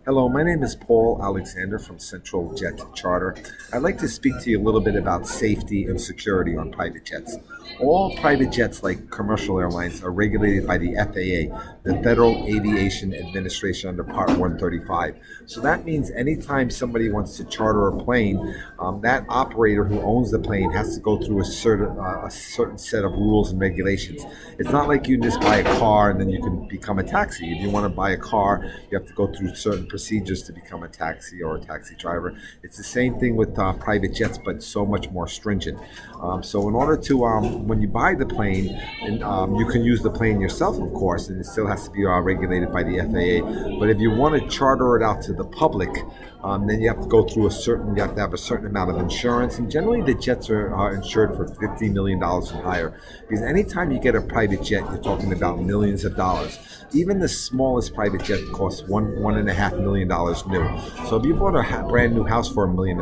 Hello, my name is Paul Alexander from Central Jet Charter. I'd like to speak to you a little bit about safety and security on private jets. All private jets, like commercial airlines, are regulated by the FAA, the Federal Aviation Administration, under Part 135. So that means anytime somebody wants to charter a plane, that operator who owns the plane has to go through a certain set of rules and regulations. It's not like you can just buy a car and then you can become a taxi. If you want to buy a car, you have to go through certain procedures to become a taxi or a taxi driver. It's the same thing with private jets, but so much more stringent. So in order to, when you buy the plane, and you can use the plane yourself, of course, and it still has to be regulated by the FAA. But if you want to charter it out to the public, then you have to go through you have to have a certain amount of insurance. And generally the jets are insured for $50 million and higher. Because anytime you get a private jet, you're talking about millions of dollars. Even the smallest private jet costs $1.5 million new. So if you bought a brand new house for $1.5 million,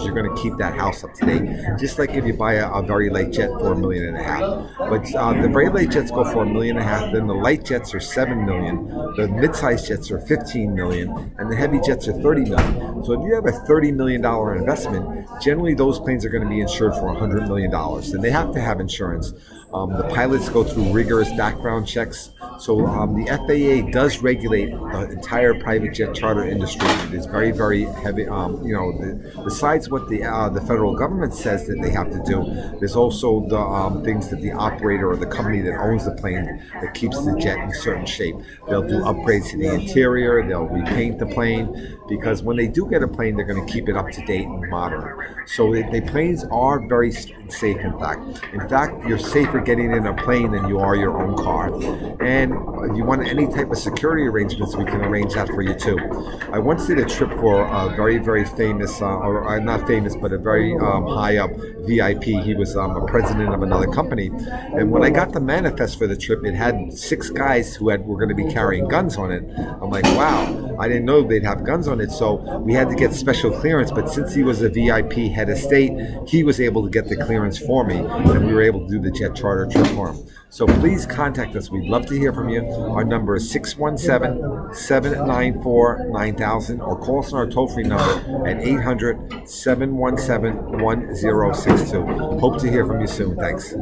you're going to keep that house up to date. Just like if you buy a very light jet for $1.5 million. But the very light jets go for $1.5 million. Then the light jets are $7 million. The mid-sized jets are $15 million, and the heavy jets are $30 million. So if you have a $30 million investment, generally those planes are going to be insured for $100 million, and they have to have insurance. The pilots go through rigorous background checks. So the FAA does regulate the entire private jet charter industry. It is very, very heavy. Besides what the federal government says that they have to do, there's also the things that the operator or the company that owns the plane that keeps the jet in certain shape. They'll do upgrades to the interior. They'll repaint the plane, because when they do get a plane, they're going to keep it up to date and modern. So the planes are very safe. In fact, you're safer getting in a plane than you are your own car. And if you want any type of security arrangements, we can arrange that for you too. I once did a trip for a very, very famous, or not famous, but a very high up VIP. He was a president of another company. And when I got the manifest for the trip, it had 6 guys who were going to be carrying guns on it. I'm like, wow, I didn't know they'd have guns on it. So we had to get special clearance. But since he was a VIP head of state, he was able to get the clearance for me, and we were able to do the jet charter trip for him. So please contact us. We'd love to hear from you. Our number is 617-794-9000, or call us on our toll-free number at 800-717-1062. Hope to hear from you soon. Thanks.